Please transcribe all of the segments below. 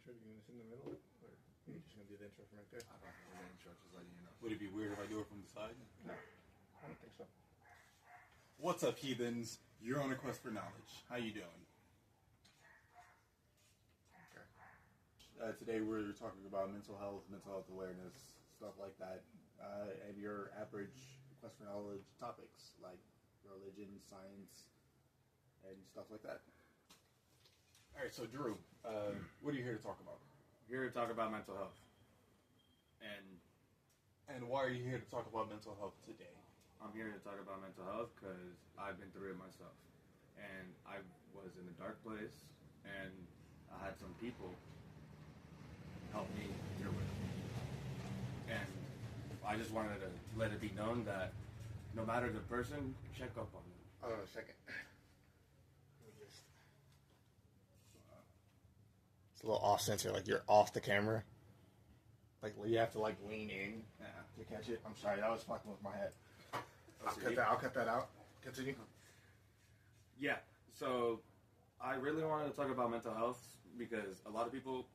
intro? Do you want us in the middle? Or are you just going to do the intro from right there? I don't have an intro, just letting you know. Would it be weird if I do it from the side? No, I don't think so. What's up, heathens? You're on a quest for knowledge. How you doing? Okay. Today we're talking about mental health awareness, stuff like that, and your average quest for knowledge topics like religion, science, and stuff like that. All right, so Drew, what are you here to talk about? Here to talk about mental health. And why are you here to talk about mental health today? I'm here to talk about mental health because I've been through it myself. And I was in a dark place, and I had some people help me through it. And I just wanted to let it be known that no matter the person, check up on them. Hold on a second. It's a little off center, like you're off the camera. Like you have to like lean in to catch it. I'm sorry, that was fucking with my head. I'll cut that out. Continue. Yeah, so I really wanted to talk about mental health because a lot of people,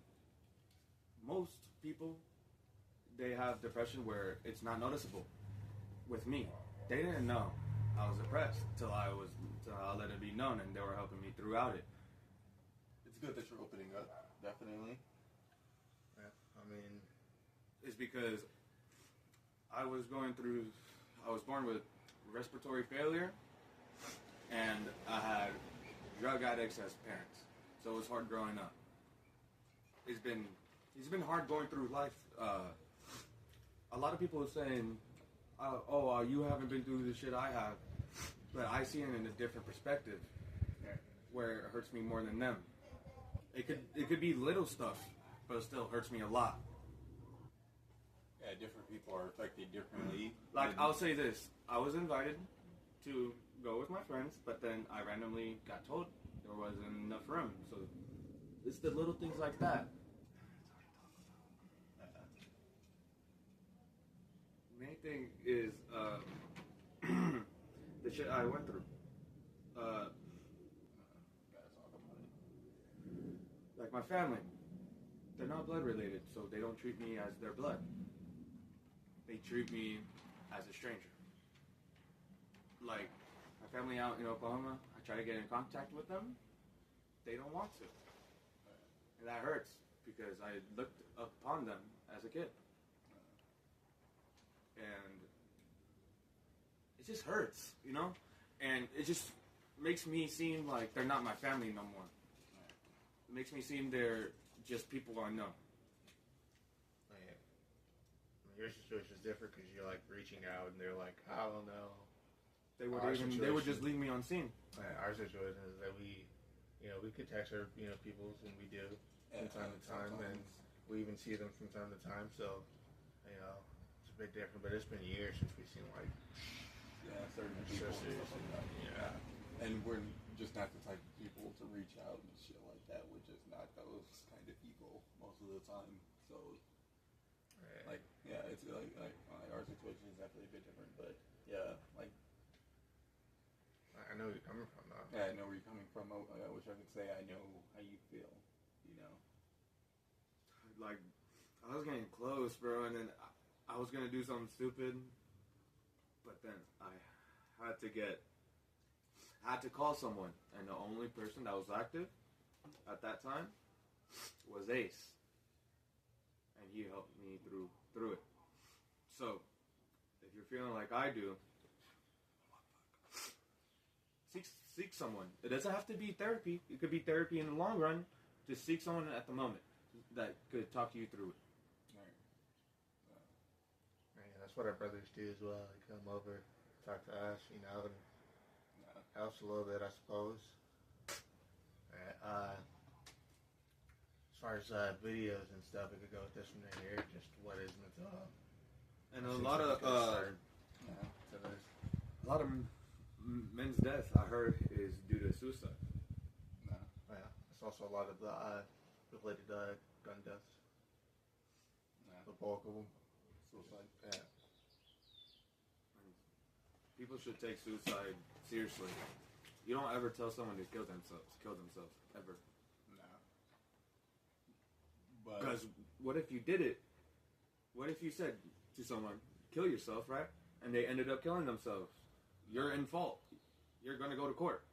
most people, they have depression where it's not noticeable. With me, they didn't know I was depressed till I let it be known, and they were helping me throughout it. It's good that you're opening up, definitely. Yeah, I mean, It's because I was born with respiratory failure, and I had drug addicts as parents, so it was hard growing up. It's been hard going through life. A lot of people are saying, you haven't been through the shit I have, but I see it in a different perspective, where it hurts me more than them. It could be little stuff, but it still hurts me a lot. Yeah, different people are affected differently. Like, I'll say this. I was invited to go with my friends, but then I randomly got told there wasn't enough room. So it's the little things like that. Main thing is the shit I went through. Gotta talk about it. Like my family. They're not blood related, so they don't treat me as their blood. They treat me as a stranger. Like, my family out in Oklahoma, I try to get in contact with them. They don't want to. And that hurts, because I looked upon them as a kid. And it just hurts, you know? And it just makes me seem like they're not my family no more. It makes me seem they're just people I know. Your situation is different because you're like reaching out and they're like, I don't know. They would just leave me on scene. Our situation is that we could text our peoples, and we do from time to time, and we even see them from time to time. So it's a bit different. But it's been years since we've seen like certain people and stuff like that. Yeah. And we're just not the type of people to reach out and shit like that. We're just not those kind of people most of the time. So. Right. It's like our situation is definitely a bit different, but yeah, like I know where you're coming from, though. Yeah, I know where you're coming from. I wish I could say I know how you feel, Like, I was getting close, bro, and then I was gonna do something stupid, but then I had to call someone, and the only person that was active at that time was Ace. And he helped me through it. So, if you're feeling like I do, seek someone. It doesn't have to be therapy. It could be therapy in the long run. Just seek someone at the moment that could talk you through it. Yeah, that's what our brothers do as well. They come over, talk to us, and helps a little bit, I suppose. As far as videos and stuff, it could go with this one right here. Just what is mental health, and a lot of men's death I heard is due to suicide. Yeah, it's also a lot of the related gun deaths. The bulk of them, suicide. Yeah. People should take suicide seriously. You don't ever tell someone to kill themselves ever. what if you did it? What if you said to someone, kill yourself, right? And they ended up killing themselves. You're in fault. You're gonna go to court.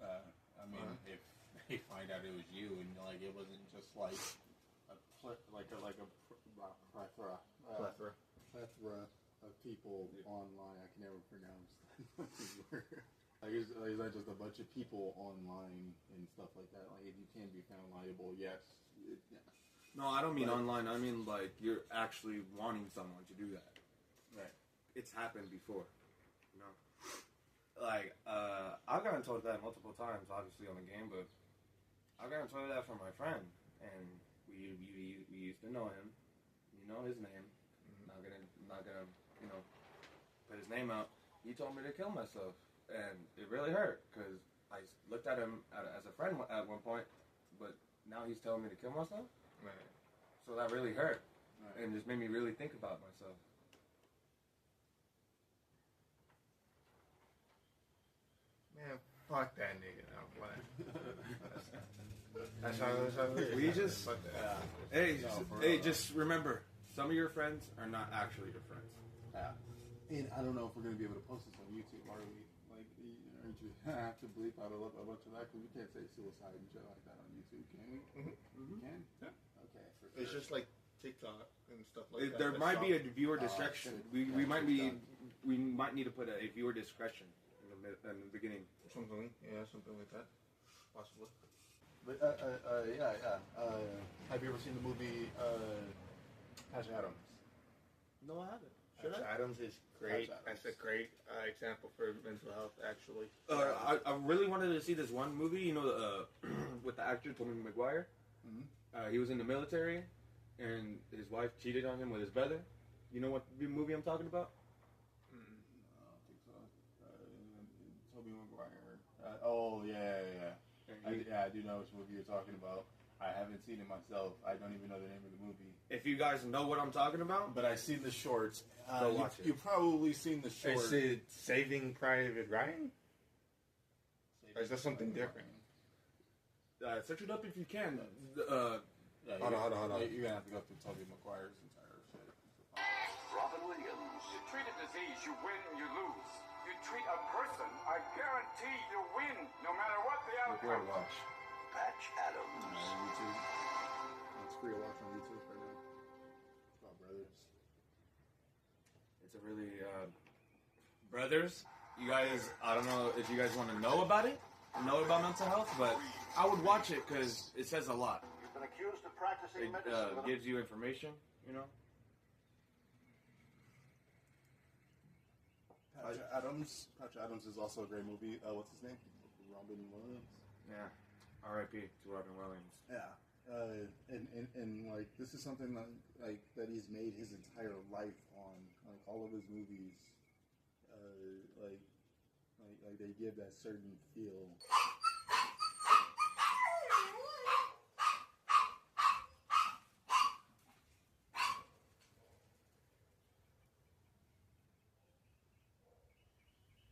I mean, if they find out it was you and like it wasn't just like a plethora of people online. I can never pronounce that word. Like it's not just a bunch of people online and stuff like that. Like if you can be found liable, yes. Yeah. No, I don't mean online. I mean like you're actually wanting someone to do that. Right. It's happened before. You know. Like I've gotten told that multiple times, obviously on the game, but I've gotten told that from my friend, and we used to know him. You know his name. Not gonna put his name out. He told me to kill myself, and it really hurt because I looked at him as a friend at one point, but now he's telling me to kill myself. Right. So that really hurt, Right. and just made me really think about myself. Man, fuck that nigga. I'm playing. That's how it is. We just, Fuck that. just remember, some of your friends are not actually your friends. Yeah. And I don't know if we're going to be able to post this on YouTube, are we? Like, aren't you have to bleep out a bunch of that? Because we can't say suicide and shit like that on YouTube, can we? We can? Yeah. Okay. It's just like TikTok and stuff like that. There might be a viewer discretion. We might TikTok. we might need to put a viewer discretion in the beginning. Something like that. Possibly. But, yeah. Have you ever seen the movie Patch Adams? No, I haven't. Patch Adams is great. Patch Adams. That's a great example for mental health, actually. I really wanted to see this one movie, you know, with the actor Tobey Maguire. Mm-hmm. He was in the military, and his wife cheated on him with his brother. You know what movie I'm talking about? I don't think so. Tobey Maguire. Yeah. I do know which movie you're talking about. I haven't seen it myself. I don't even know the name of the movie. If you guys know what I'm talking about, But I've seen the shorts. Go watch it. You've probably seen the short. Is it Saving Private Ryan? Or is that something different? search it up if you can. Yeah, Hold on. You're gonna have to go through Tobey Maguire's entire shit. Robin Williams. You treat a disease, you win, you lose. You treat a person, I guarantee you win, no matter what the Where to outcome. watch? Patch Adams. YouTube. It's free to watch on YouTube right now. It's about brothers. It's a really brothers. You guys, I don't know if you guys want to know about mental health, but I would watch it because it says a lot. You've been accused of practicing It medicine. with a- gives you information, you know. Patch Adams is also a great movie. What's his name? Robin Williams. Yeah. R.I.P. to Robin Williams. Yeah. And like this is something that he's made his entire life on. Like all of his movies, like they give that certain feel.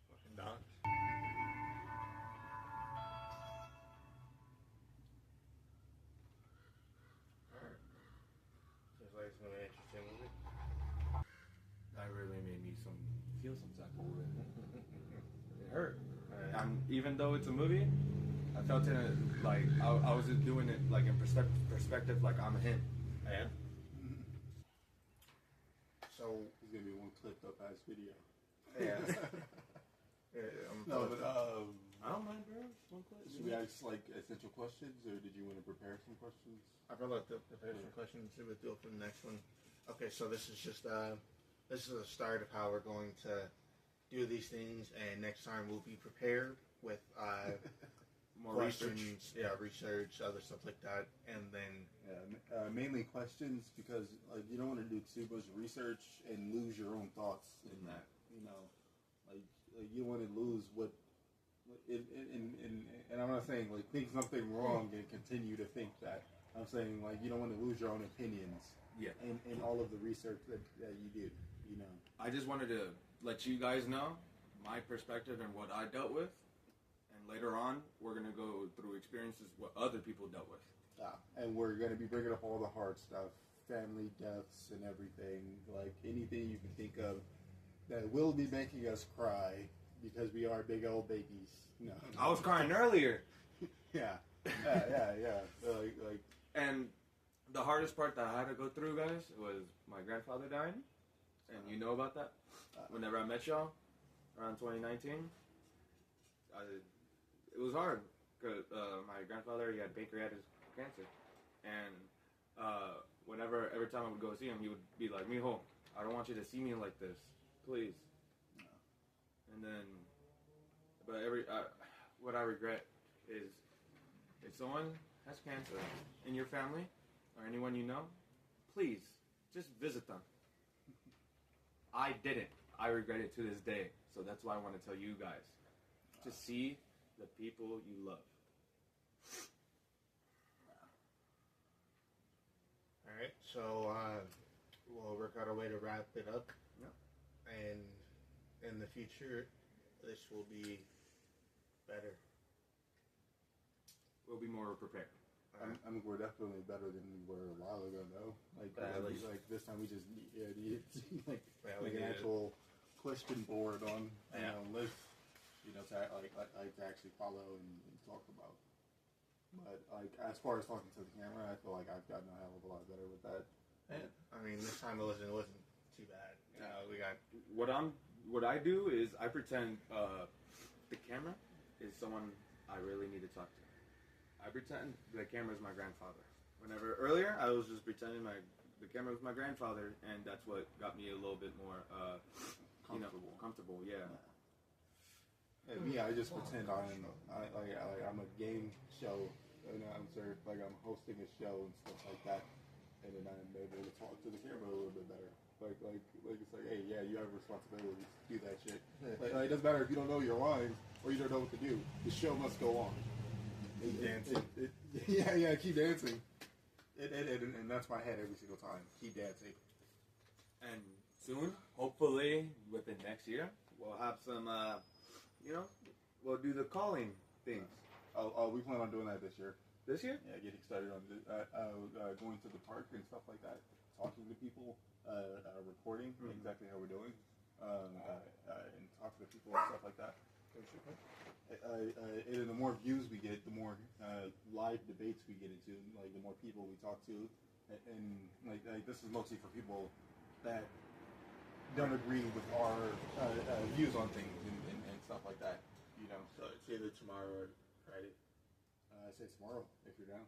Fucking dogs. Seems like it's gonna be an interesting movie. That really made me feel some type of way. It hurt. Even though it's a movie, I felt in it like I was just doing it like in perspective, like I'm him. I am. So He's gonna be one clipped up ass video. yeah. No, but I don't mind, bro. One clip. should we ask like essential questions, or did you want to prepare some questions? I feel like the some questions we would do it for the next one. Okay, so this is just this is the start of how we're going to do these things, and next time we'll be prepared with More questions, research, other stuff like that, and then Mainly questions because like you don't want to do too much research and lose your own thoughts in that. You know, like you want to lose what. And I'm not saying like think something wrong and continue to think that. I'm saying like you don't want to lose your own opinions. Yeah. In all of the research that you do. You know. I just wanted to let you guys know my perspective and what I dealt with, and later on we're gonna go through experiences what other people dealt with. And we're going to be bringing up all the hard stuff, family deaths and everything, like anything you can think of that will be making us cry because we are big old babies. No, I was crying earlier. yeah. Like, And the hardest part that I had to go through, guys, was my grandfather dying. And you know about that. Whenever I met y'all, around 2019, it was hard. Cause my grandfather, he had pancreatic cancer. And every time I would go see him, he would be like, "Mijo, I don't want you to see me like this, please." And then, but what I regret is if someone has cancer in your family or anyone you know, please just visit them. I didn't. I regret it to this day. So that's why I want to tell you guys to see the people you love. All right, so we'll work out a way to wrap it up. Yeah. And in the future, this will be better. We'll be more prepared. I mean, we're definitely better than we were a while ago, though. Like this time we just needed an actual question board on list, to actually follow and talk about. But like as far as talking to the camera, I feel like I've gotten a hell of a lot better with that. And I mean, this time it wasn't too bad. We got What I do is I pretend the camera is someone I really need to talk to. I pretend the camera is my grandfather. Whenever earlier I was just pretending the camera was my grandfather, and that's what got me a little bit more comfortable. Yeah. And me, I just pretend I'm a game show announcer, like I'm hosting a show and stuff like that, and then I'm able to talk to the camera a little bit better. Like it's like, hey, yeah, you have responsibilities. Do that shit. It doesn't matter if you don't know your lines or you don't know what to do. The show must go on. keep dancing. Keep dancing. And that's my head every single time. Keep dancing. And soon, hopefully, within next year, we'll have some. We'll do the calling things. We plan on doing that this year. This year? Yeah, getting started on going to the park and stuff like that, talking to people, reporting exactly how we're doing, and talking to people and stuff like that. And the more views we get, the more live debates we get into, like the more people we talk to, and this is mostly for people that don't agree with our views on things and stuff like that. So it's either tomorrow or Friday. I say tomorrow if you're down.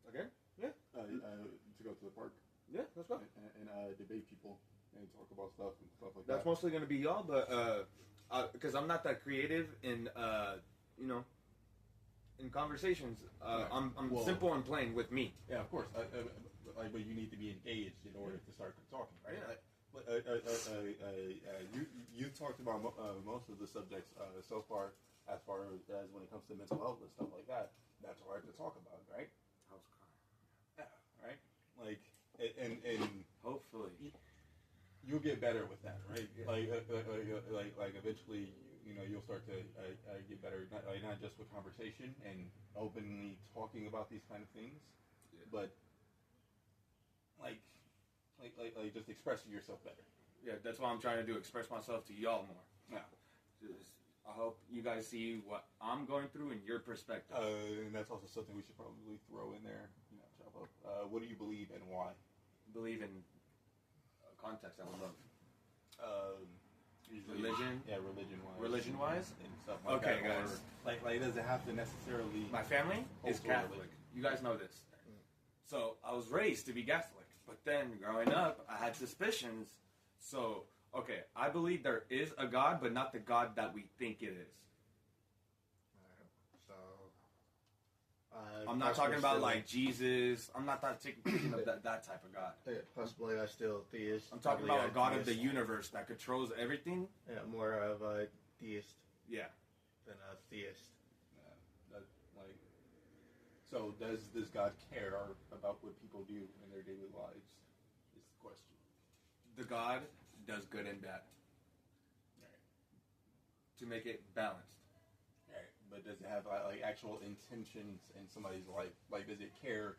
Okay. Yeah. To go to the park. Yeah, let's go. And debate people and talk about stuff and stuff like That's that. mostly going to be y'all, but because I'm not that creative in in conversations. I'm simple and plain with me. Yeah, of course. But you need to be engaged in order to start talking, right? Yeah. You talked about most of the subjects so far, as far as when it comes to mental health and stuff like that. That's hard to talk about, right? I was crying. Yeah, right. And Hopefully, you'll get better with that, right? Like eventually, you'll start to get better, not just with conversation and openly talking about these kind of things, but like just expressing yourself better. Yeah, that's what I'm trying to do. Express myself to y'all more. Yeah. I hope you guys see what I'm going through in your perspective. And that's also something we should probably throw in there. Chop up. What do you believe and why? Believe in context. I would love. Religion? Yeah, religion-wise. Religion-wise? And stuff like Okay, that. guys. Or, it doesn't have to necessarily... My family is Also Catholic. religion. You guys know this. So I was raised to be Catholic. But then growing up, I had suspicions. So, okay, I believe there is a God, but not the God that we think it is. So I'm not talking about like Jesus. I'm not thinking of that type of God. Possibly I still theist. I'm talking Probably about a God of the theist. universe that controls everything. Yeah, more of a deist Yeah. than a theist. So does this God care about what people do in their daily lives? Is the question. The God does good and bad. Right. To make it balanced. Right. but does it have like actual intentions in somebody's life? Like, does it care?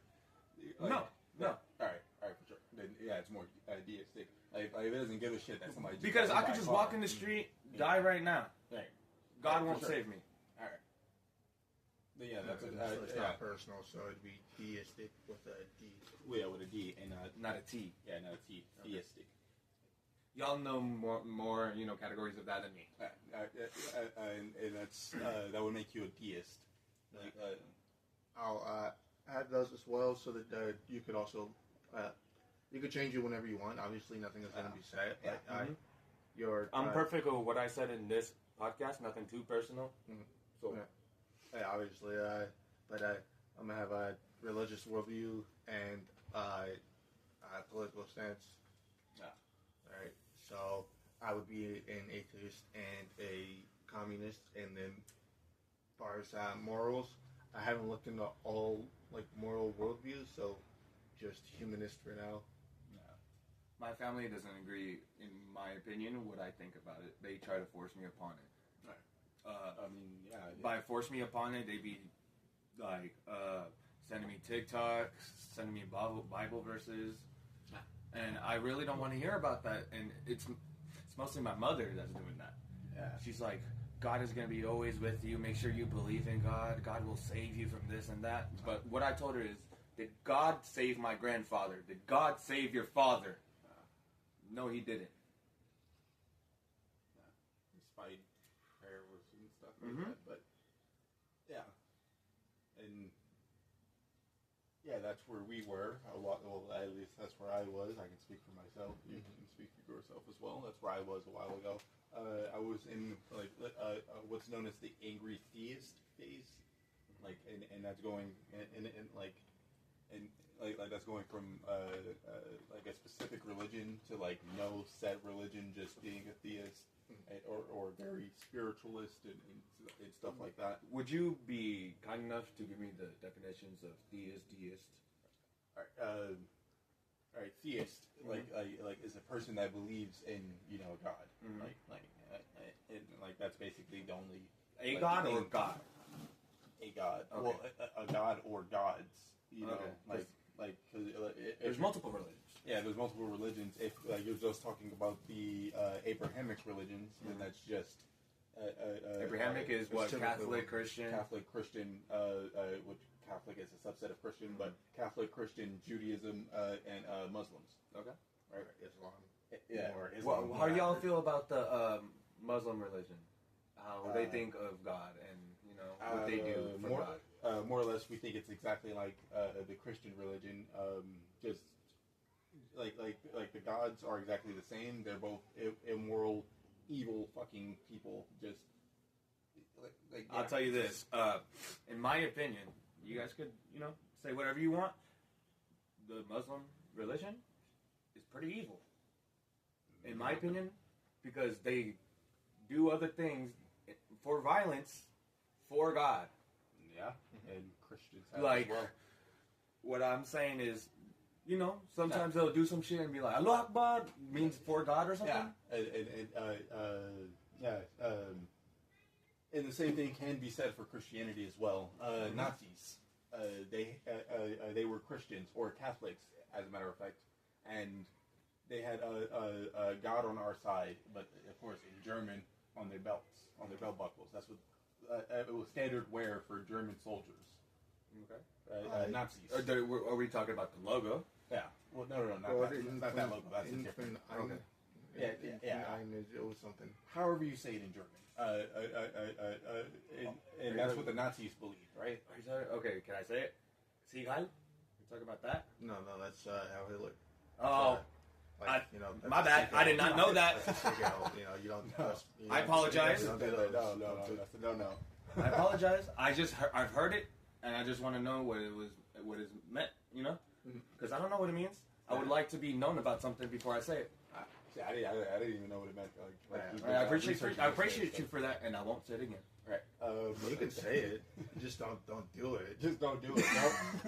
Like, No. All right, for sure. Then, yeah, it's more deistic. Like it doesn't give a shit that somebody. Because I could just walk in the street, die right now. Right. God Yeah, won't for sure. save me. All right. But yeah, that's So it's yeah. not personal, so it'd be deistic with a D. Yeah, with a D and Not a T. yeah, not a T. Okay. Theistic. Y'all know more categories of that than me. And that's that would make you a deist. Like, I'll add those as well, so that you could also you could change it whenever you want. Obviously, nothing is going to be set. Yeah. Like, I'm perfect with what I said in this podcast. Nothing too personal. So Yeah, obviously, but I'm gonna have a religious worldview and political stance. Yeah. All right. So I would be an atheist and a communist, and then as far as morals, I haven't looked into all like moral worldviews, so just humanist for now. my family doesn't agree, in my opinion, what I think about it. They try to force me upon it. I mean, yeah. By force me upon it, they be like sending me TikToks, sending me Bible verses, and I really don't want to hear about that. And it's mostly my mother that's doing that. Yeah. She's like, God is going to be always with you. Make sure you believe in God. God will save you from this and that. But what I told her is, did God save my grandfather? Did God save your father? No, he didn't. Despite prayers and stuff like that, but yeah, and yeah, that's where we were. Well, at least that's where I was. I can speak for myself. You can speak for yourself as well. That's where I was a while ago. I was in like what's known as the angry theist phase, like, and that's going and like that's going from like a specific religion to like no set religion, just being a theist, or very spiritualist and stuff like that. Would you be kind enough to give me the definitions of deist? All right, theist like is a person that believes in God, and like that's basically the only A god or God? A god. Okay. Well, a god or gods. Okay. Cause There's multiple religions. Yeah, there's multiple religions. If you're just talking about the Abrahamic religions, then that's just Abrahamic is what? Catholic, Christian? Catholic, Christian, which Catholic is a subset of Christian, but Catholic, Christian, Judaism, and Muslims. Okay. Right? Islam. Yeah. Or Well, Islam. how do y'all feel about the Muslim religion? How they think of God and what they do for God? More or less, we think it's exactly like the Christian religion. Just like the gods are exactly the same. They're both immoral, evil, fucking people. Just I'll tell you this. In my opinion, you guys could say whatever you want. The Muslim religion is pretty evil, in my opinion, because they do other things for violence for God. Yeah, and Christians have Like, as well. what I'm saying is, sometimes they'll do some shit and be like, Allah Akbar means for God or something. And the same thing can be said for Christianity as well. Nazis, they were Christians or Catholics, as a matter of fact, and they had God on our side, but of course in German on their belts, on their belt buckles. That's what it was standard wear for German soldiers. Okay. Nazis. Are we talking about the logo? Yeah. Well, no, not that logo. That's a different. Okay. Yeah. It was something. However you say it in German. And that's what the Nazis believed, right? Okay, can I say it? Sigal? You talking about that? No, that's how Hitler. Oh, Like, my bad. I did not know that. That's a Sigal, you don't. I apologize. You don't do those. No. I apologize. I've heard it, and I just want to know what is meant. Because I don't know what it means. I would like to be known about something before I say it. I didn't even know what it meant. I appreciate you for that, and I won't say it again. Right. You can say it. Just don't do it. Just don't do it.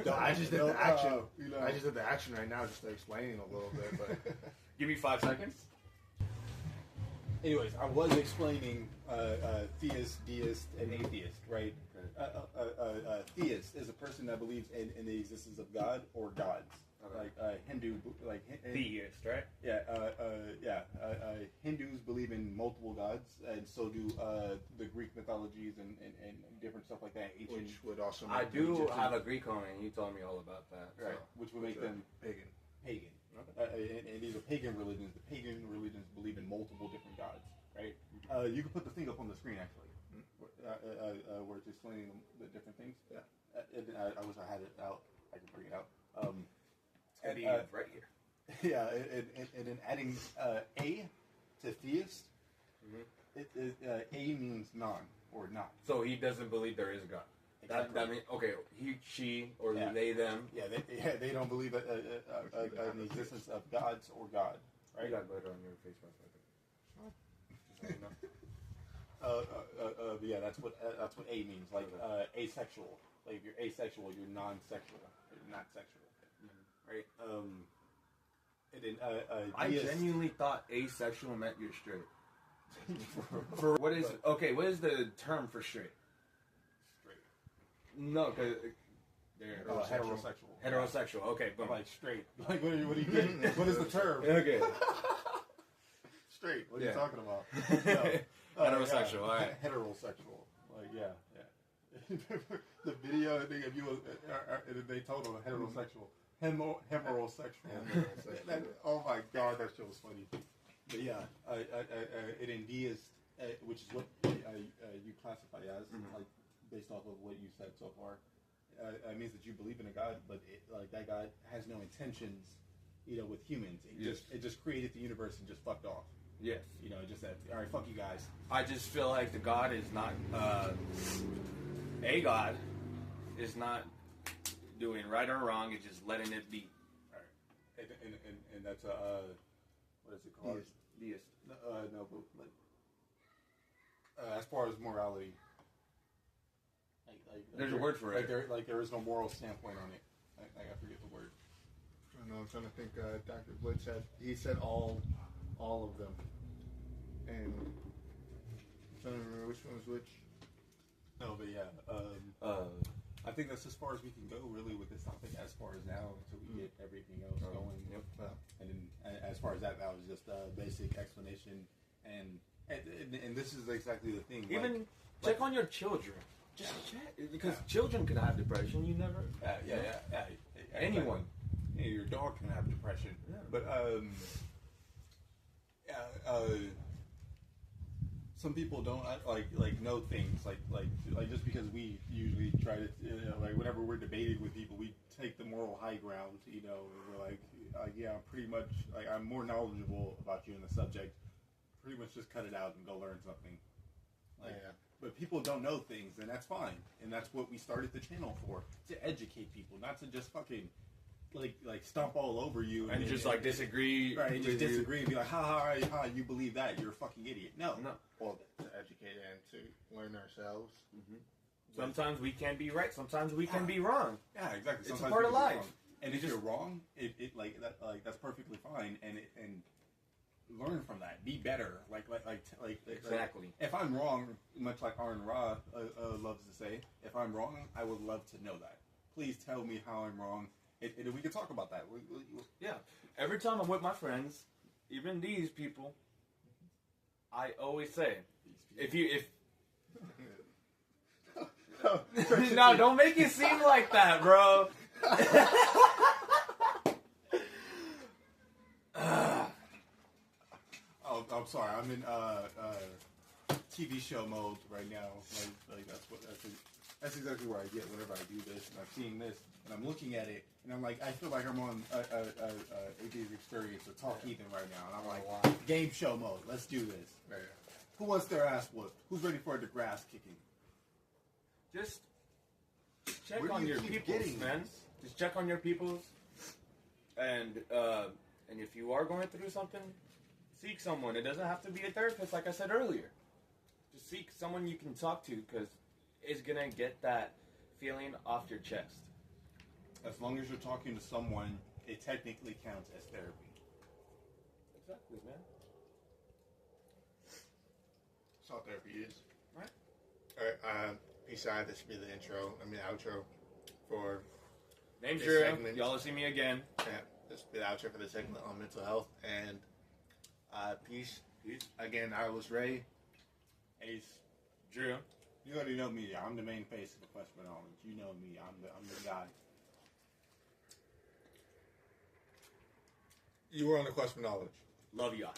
No. I just did the action. I just did the action right now, just explaining a little bit. But Give me 5 seconds. anyways, I was explaining theist, deist, and atheist, right? Theist is a person that believes in the existence of God or gods. Okay. Like Hindu, like Theist, right? Hindus believe in multiple gods, and so do the Greek mythologies and different stuff like that. Ancient, Which would also I make do Egyptian- have a Greek homie, and he told me all about that. right, So. which would make them pagan. pagan. And these are pagan religions. The pagan religions believe in multiple different gods, right? You can put the thing up on the screen actually, where it's explaining the different things. Yeah. I wish I had it out. I can bring it out. It's gonna be right here. Yeah, and then adding a to theist, A means non or not. So he doesn't believe there is a God. Exactly. That means, okay, he, she, or Yeah. they, them. They don't believe in the existence of gods or God, You right? got glitter on your face mask, I think. Just so you know. Yeah, that's what A means. Like asexual. Like if you're asexual, you're non-sexual. You're not sexual, right? And then I deist- genuinely thought asexual meant you're straight. For what is the term for straight? No, because they're heterosexual. Heterosexual. Okay, boom. Like straight. Like what are you getting? What is the term? Okay. Straight. What are Yeah. you talking about? No. Heterosexual, Yeah. alright. Heterosexual. Like yeah. The video thing of you, they told him heterosexual, heterosexual. Oh my god, that shit was funny. But yeah, it in deist, which is what you classify as, like based off of what you said so far. It means that you believe in a god, but like that god has no intentions, with humans. It just created the universe and just fucked off. Yes. It just said, all right, fuck you guys. I just feel like the God is not a God is not doing right or wrong. It's just letting it be. All right, and that's what is it called? Deist. No, but as far as morality, There's a word for it. There is no moral standpoint on it. I forget the word. I don't know. I'm trying to think. Dr. Blitz said all of them, and I'm trying to remember which one was which. No, but yeah, I think that's as far as we can go really with this topic as far as now until we get everything else going. Yep. And then as far as that was just a basic explanation, and this is exactly the thing. Even check on your children. Just check because children can have depression. You never. Anyone. Anyone. Yeah, your dog can have depression. Yeah. But some people don't like know things like just because we usually try to like whenever we're debating with people, we take the moral high ground. And we're like yeah, I'm pretty much like I'm more knowledgeable about you in the subject. Pretty much just cut it out and go learn something. But people don't know things, and that's fine. And that's what we started the channel for, to educate people, not to just fucking like stomp all over you And just like disagree. right? And just with you. disagree and be like, ha, you believe that? You're a fucking idiot. No. Well, to educate and to learn ourselves. Sometimes we can be right. Sometimes we can be wrong. Yeah, exactly. It's Sometimes a part we of can be life. wrong. And if you're wrong, it like that that's perfectly fine. And learn from that. Be better. Like Exactly. if I'm wrong, much like Arn Ra loves to say, if I'm wrong, I would love to know that. Please tell me how I'm wrong. And we can talk about that. Yeah. Every time I'm with my friends, even these people, I always say, if no, don't make it seem like that, bro. Oh, I'm sorry. I'm in TV show mode right now. Like that's exactly where I get whenever I do this. And I'm seeing this, and I'm looking at it, and I'm like, I feel like I'm on AJ's Experience or Talk Ethan right now, and I'm like, game show mode. Let's do this. Right. Who wants their ass whooped? Who's ready for the grass kicking? Just check Where do on you your keep peoples, getting man. this? Just check on your peoples, and if you are going through something, seek someone. It doesn't have to be a therapist, like I said earlier. Just seek someone you can talk to, because it's gonna get that feeling off your chest. As long as you're talking to someone, it technically counts as therapy. Exactly, man. Talk therapy is. Right. Alright, peace out. This will be the outro for Name's this Drew. segment. Y'all will see me again. Yeah, this will be the outro for the segment on mental health. And peace. Peace. Again, I was Ray. Ace. Drew. You already know me. I'm the main face of the Quest for Knowledge. You know me. I'm the guy. You were on the quest for knowledge. Love y'all.